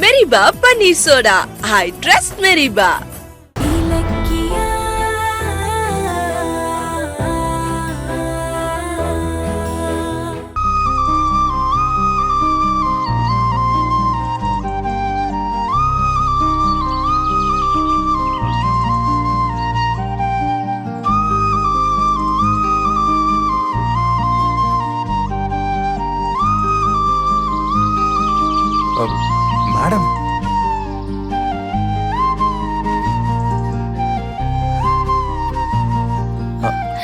மெரிபா பன்னீர் soda. I trust மெரிபா. Madam,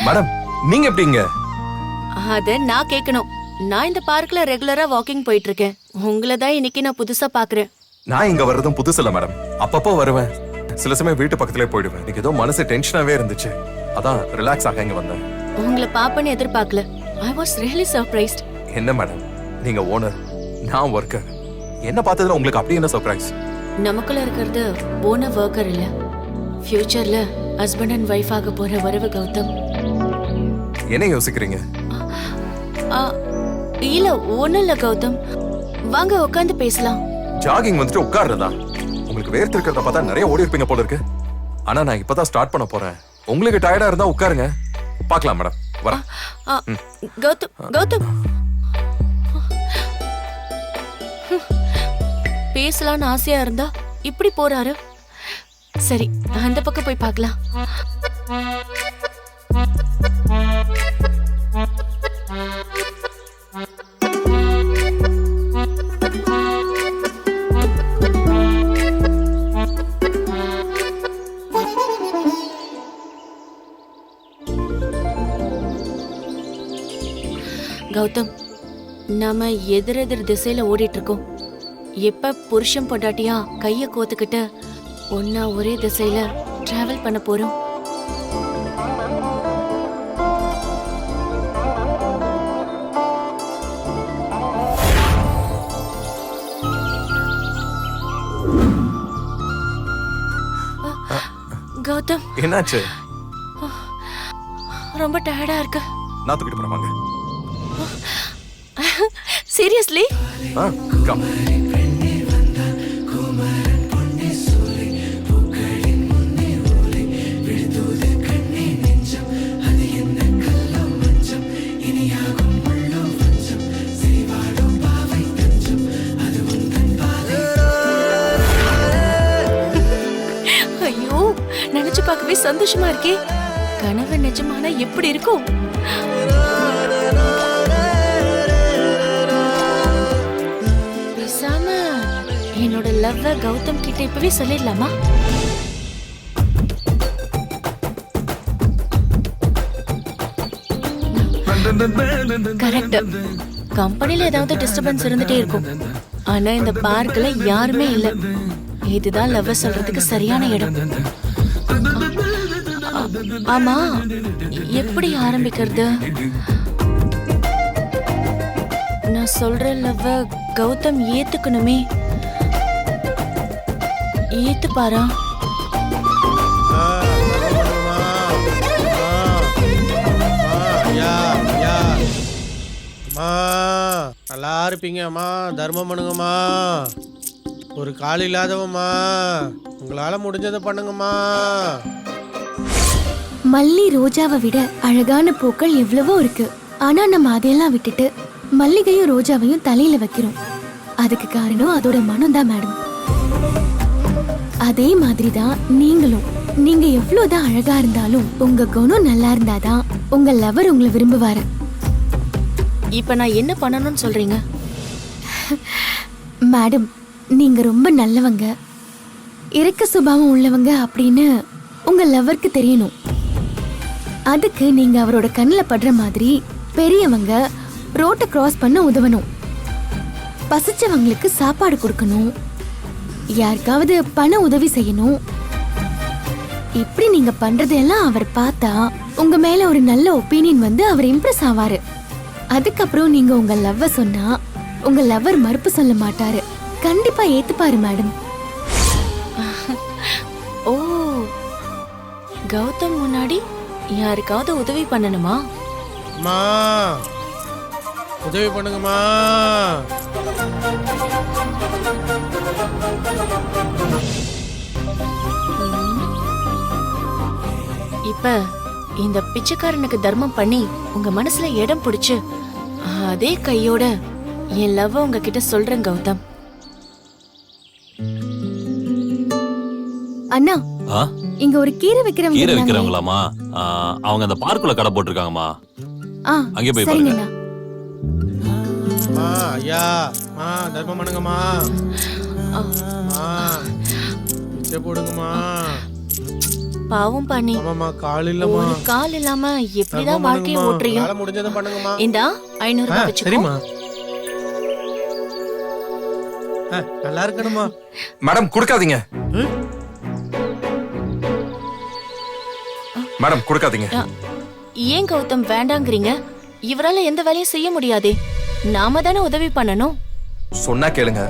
madam நீங்க எப்படிங்க? அத நான் கேட்கணும். நான் இந்த பார்க்ல ரெகுலரா வாக்கிங் போயிட்டு இருக்கேன். உங்களை தான் இன்னைக்கு நான் புதுசா பாக்குறேன். நான் இங்க வர்றதும் புதுசு இல்ல மேடம். அப்பப்போ வருவேன், சில சமயம் வீட்டு பக்கத்திலே போயிடுவேன். எனக்கு ஏதோ மனசு டென்ஷனாவே இருந்துச்சு, அதான் ரிலாக்ஸ் ஆக இங்க வந்தேன். உங்களை பாப்பேன்னு எதிர்பார்க்கல. I was really surprised. என்ன மேடம், நீங்க ஓனர், நான் ஒர்க்கர். என்ன பார்த்ததுல உங்களுக்கு அப்படி என்ன சர்ப்ரைஸ்? நமக்குள்ள இருக்கிறது ஓனர் ஒர்க்கர் இல்ல, ஃபியூச்சர்ல ஹஸ்பண்ட் அண்ட் ஒய்ஃப் ஆக போற வரவு கௌதம். என்ன யோசிக்கிறீங்க? இல்ல ஒண்ணும் இல்ல கௌதம், வாங்க உட்காந்து பேசலாம். ஜாகிங் வந்துட்டு உட்கார்றதா? உங்களுக்கு வேர்த்து இருக்கிறத பார்த்தா நிறைய ஓடி இருப்பீங்க போல இருக்கு. ஆனா நான் இப்பதான் ஸ்டார்ட் பண்ண போறேன். உங்களுக்கு டயர்டா இருந்தா உட்காருங்க, பார்க்கலாம் மேடம். வரேன். கௌதம் கௌதம் பேசலான்னு ஆசையா இருந்தா இப்படி போறாரு. சரி, அந்த பக்கம் போய் பார்க்கலாம். கௌதம், நாம எதிரெதிர் திசையில ஓடிட்டு இருக்கோம். எப்ப புருஷன் பொண்டாட்டியா கைய கோத்துக்கிட்டு ஒன்னா ஒரே திசையில டிராவல் பண்ண போறோம்? கௌதம், என்னாச்சு? ரொம்ப டயர்டா இருக்கு. நான் தூக்கிட்டு போறேன், வாங்க. சீரியஸ்லி? கம். ஐயோ, நினைச்சு பார்க்கவே சந்தோஷமா இருக்கே. கனவு நிஜமானா எப்படி இருக்கும்? பேசாம என்னோட லவ்வ கௌதம் கிட்ட இப்பவே சொல்லிடலாமா? கரெக்ட். கம்பெனில ஏதாவது டிஸ்டர்பன்ஸ் இருந்துட்டே இருக்கும். ஆனா இந்த பார்க்ல யாருமே இல்ல. இதுதான் லவ் சொல்றதுக்கு சரியான இடம். ஆமா, எப்படி ஆரம்பிக்கிறது? நான் சொல்ற லவ் கௌதம் ஏத்துக்கணுமே. ஏத்துப்பாரா? நல்லா இருப்பீங்கம்மா, தர்மம் பண்ணுங்கம்மா. ஒரு கால் இல்லாதவம்மா, உங்களால முடிஞ்சதை பண்ணுங்கம்மா. மல்லி ரோஜாவை விட அழகான பூக்கள் எவ்வளவோ இருக்கு. ஆனா நம்ம அதையெல்லாம் விட்டுட்டு மல்லிகையும் ரோஜாவையும் தலையில வைக்கிறோம். அதுக்கு காரணம் அதோட மனம் தான் மேடம். அதே மாதிரிதான் நீங்களும். நீங்க எவ்வளவுதான் அழகா இருந்தாலும் உங்க குணம் நல்லா இருந்தாதான் உங்க லவர் உங்களை விரும்புவாரு. இப்ப நான் என்ன பண்ணணும்னு சொல்றீங்க? மேடம், நீங்க ரொம்ப நல்லவங்க, இரக்க சுபாவம் உள்ளவங்க அப்படின்னு உங்க லவருக்கு தெரியணும். அதுக்கு நீங்க அவரோட கண்ணில் படுற மாதிரி பெரியவங்க ரோட்டை கிராஸ் பண்ண உதவணும், பசிச்சவங்களுக்கு சாப்பாடு கொடுக்கணும், யாருக்காவது பண உதவி செய்யணும். இப்படி நீங்க பண்றதெல்லாம் அவர் பார்த்தா உங்க மேல ஒரு நல்ல ஒப்பீனியன் வந்து அவர் இம்ப்ரெஸ் ஆவாரு. அதுக்கப்புறம் நீங்க உங்க லவ்வ சொன்னா உங்க லவர் மறுப்பு சொல்ல மாட்டாரு, கண்டிப்பா ஏத்துப்பாரு மேடம். ஓ, கௌதம் முன்னாடி யாருக்காவது உதவி பண்ணணுமா? உதவி பண்ணுங்கம்மா. இப்ப இந்த பிச்சைக்காரனுக்கு தர்மம் பண்ணி உங்க மனசுல இடம் பிடிச்சு அதே கையோட என் லவ் உங்ககிட்ட சொல்றேன் கௌதம். அண்ணா ஆ? இங்க ஒரு கீரை விக்கிறவங்க கீரை இருந்தாங்களே. விக்கிறவங்களாமா? அவங்க அந்த பார்க்குள்ள கடை போட்டிருக்காங்கம்மா. ஆ, அங்கே போய் சரிங்கண்ணா. ஐயா தர்மம் பண்ணுங்கம்மா. பிச்சை போடுங்கம்மா. பாவம் பண்ணி ஆமாம்மா, கால் இல்லம்மா. ஒரு கால் இல்லாம எப்படிதான் வாழ்க்கைய ஓட்டுறியோ. உங்களால முடிஞ்சதை பண்ணுங்கம்மா. இந்தா 500 ரூபாய் வச்சுக்கோ. சரிம்மா. நல்லா இருக்கணுமா? மேடம் கொடுக்காதீங்க. மேடம் கொடுக்காதீங்க. ஏன் கௌதம் வேண்டாங்கிறீங்க? இவரால எந்த வேலையும் செய்ய முடியாதே. நாம தானே உதவி பண்ணணும். சொன்னா கேளுங்க,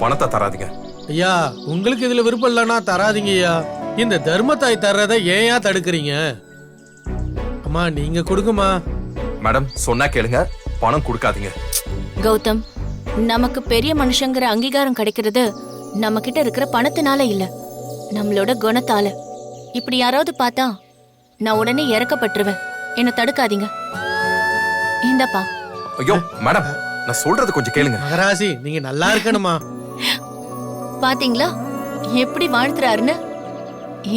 பணத்தை தராதீங்க. ஐயா, உங்களுக்கு இதுல விருப்பம் இல்லைன்னா தராதீங்க ஐயா. இந்த தர்மத்தாய் தர்றதை ஏயா தடுக்கிறீங்க? அம்மா நீங்க கொடுங்கம்மா. மேடம் சொன்னா கேளுங்க, பணம் கொடுக்காதீங்க. கௌதம், நமக்கு பெரிய மனுஷங்கிற அங்கீகாரம் கிடைக்கிறது நம்ம கிட்ட இருக்கிற பணத்தினால இல்ல, நம்மளோட குணத்தால. இப்படி யாராவது பார்த்தா நான் உடனே இறக்கப்பட்டுருவேன். என்ன தடுக்காதீங்க. இந்தப்பா. ஐயோ மேடம், நான் சொல்றது கொஞ்சம் கேளுங்க. மகராசி, நீங்க நல்லா இருக்கணுமா? பாத்தீங்களா எப்படி வாழ்த்துறாருன்னு?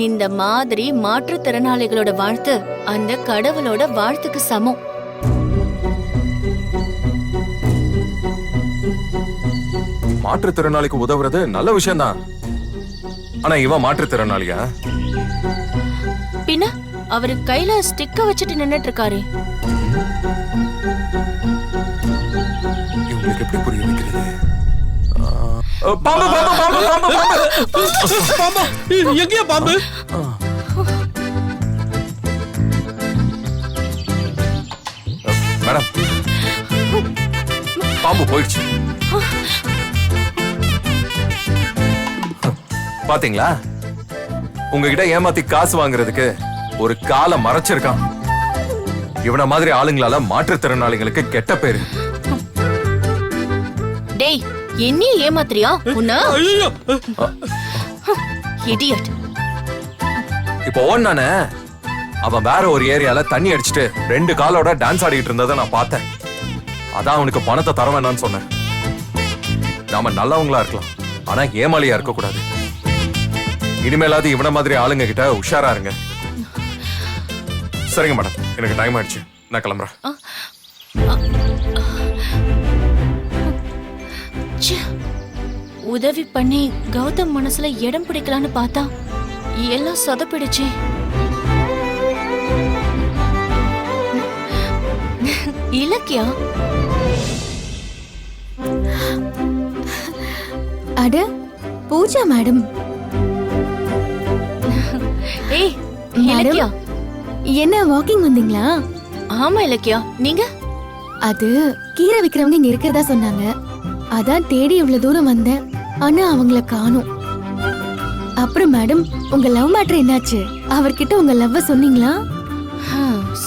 இந்த மாதிரி மாற்றுத்திறனாளிகளோட வாழ்த்து அந்த கடவுளோட வாழ்த்துக்கு சமம். மாற்றுத்திறனாளிக்கு உதவுறது நல்ல விஷயம் தான். ஆனா இவன் மாற்றுத்திறனாளியா? பின்ன அவரு கையில ஸ்டிக்க வச்சுட்டு நின்னுட்டு இருக்காரு. இவங்களுக்கு எப்படி புரிய வைக்கிறது? பாம்பு பாம்பு பாம்பு பாம்பு பாம்பு பாம்பா, எங்கயா பாம்பு? மேடம், பாம்பு போயிடுச்சு. பாத்தீங்களா, உங்ககிட்ட ஏமாத்தி காசு வாங்குறதுக்கு ஒரு காலை மறைச்சிருக்கான். இவன மாதிரி ஆளுங்களால மாற்றுத்திறனாளிகளுக்கு கெட்ட பேரு. டேய், என்னைய ஏமாத்துறியா? உன்ன ஐயோ, இடியட். இப்போ ஓடுனானே, அவன் வேற ஒரு ஏரியால தண்ணி அடிச்சுட்டு 2 காலோட டான்ஸ் ஆடிட்டு இருந்ததை நான் பார்த்தேன். அதான் அவனுக்கு பணத்தை தர வேணாம்னு சொன்னேன். நாம நல்லவங்களா இருக்கலாம், ஆனா ஏமாளியா இருக்க கூடாது. இனிமேலாவது இவன மாதிரி ஆளுங்க கிட்ட உஷாரா இருங்க. சரிங்க மேடம், எனக்கு டைம் ஆயிடுச்சு, நான் கிளம்புறேன். ச்சே, உதவி பண்ணி கௌதம் மனசுல இடம் பிடிக்கலான்னு பார்த்தா எல்லாம் சொதப்பிடுச்சு. இலக்கியா, அட பூஜா மேடம். ஏய் இலக்கியா. என்ன வாக்கிங் வந்தீங்களா? ஆமா இலக்கியா, நீங்க? அது கீரை விக்கிறவங்க இங்க இருக்கிறதா சொன்னாங்க, அதான் தேடி இவ்வளவு தூரம் வந்தேன். ஆனா அவங்கள காணோம். அப்புறம் மேடம், உங்க லவ் மேட்டர் என்னாச்சு? அவர்கிட்ட உங்க லவ்வ சொன்னீங்களா?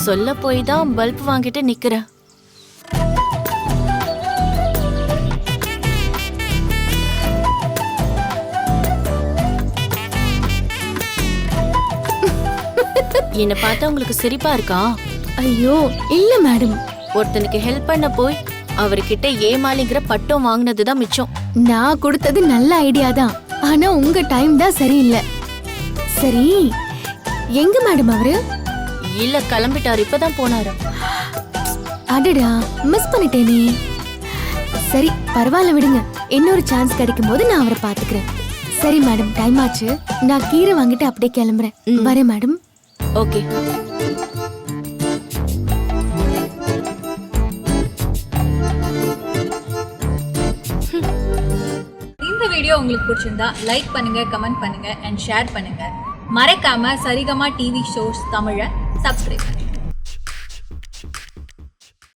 சொல்ல போய் தான் பல்ப் வாங்கிட்டு நிக்கிறேன். என்ன பார்த்தா உங்களுக்கு சிரிப்பா இருக்கா? ஐயோ இல்ல மேடம், ஒருத்தனுக்கு ஹெல்ப் பண்ண போய் அவர்கிட்ட ஏமாளிங்கிற பட்டம் வாங்கினதுதான் மிச்சம். நான் கொடுத்தது நல்ல ஐடியா தான், ஆனா உங்க டைம் தான் சரியில்லை. சரி, எங்க மேடம் அவரு? இல்ல கிளம்பிட்டாரு, இப்பதான் போனாரு. அடடா, மிஸ் பண்ணிட்டேனே. சரி பரவாயில்ல, விடுங்க. இன்னொரு சான்ஸ் கிடைக்கும் போது நான் அவரை பாத்துக்கிறேன். சரி மேடம், டைம் ஆச்சு. நான் கீரை வாங்கிட்டு அப்படியே கிளம்புறேன். வரேன் மேடம். ஓகே. இந்த வீடியோ உங்களுக்கு பிடிச்சிருந்தா லைக் பண்ணுங்க, கமெண்ட் பண்ணுங்க அண்ட் ஷேர் பண்ணுங்க. மறக்காம சரிகமா டிவி ஷோஸ் தமிழை சப்ஸ்கிரைப் பண்ணுங்க.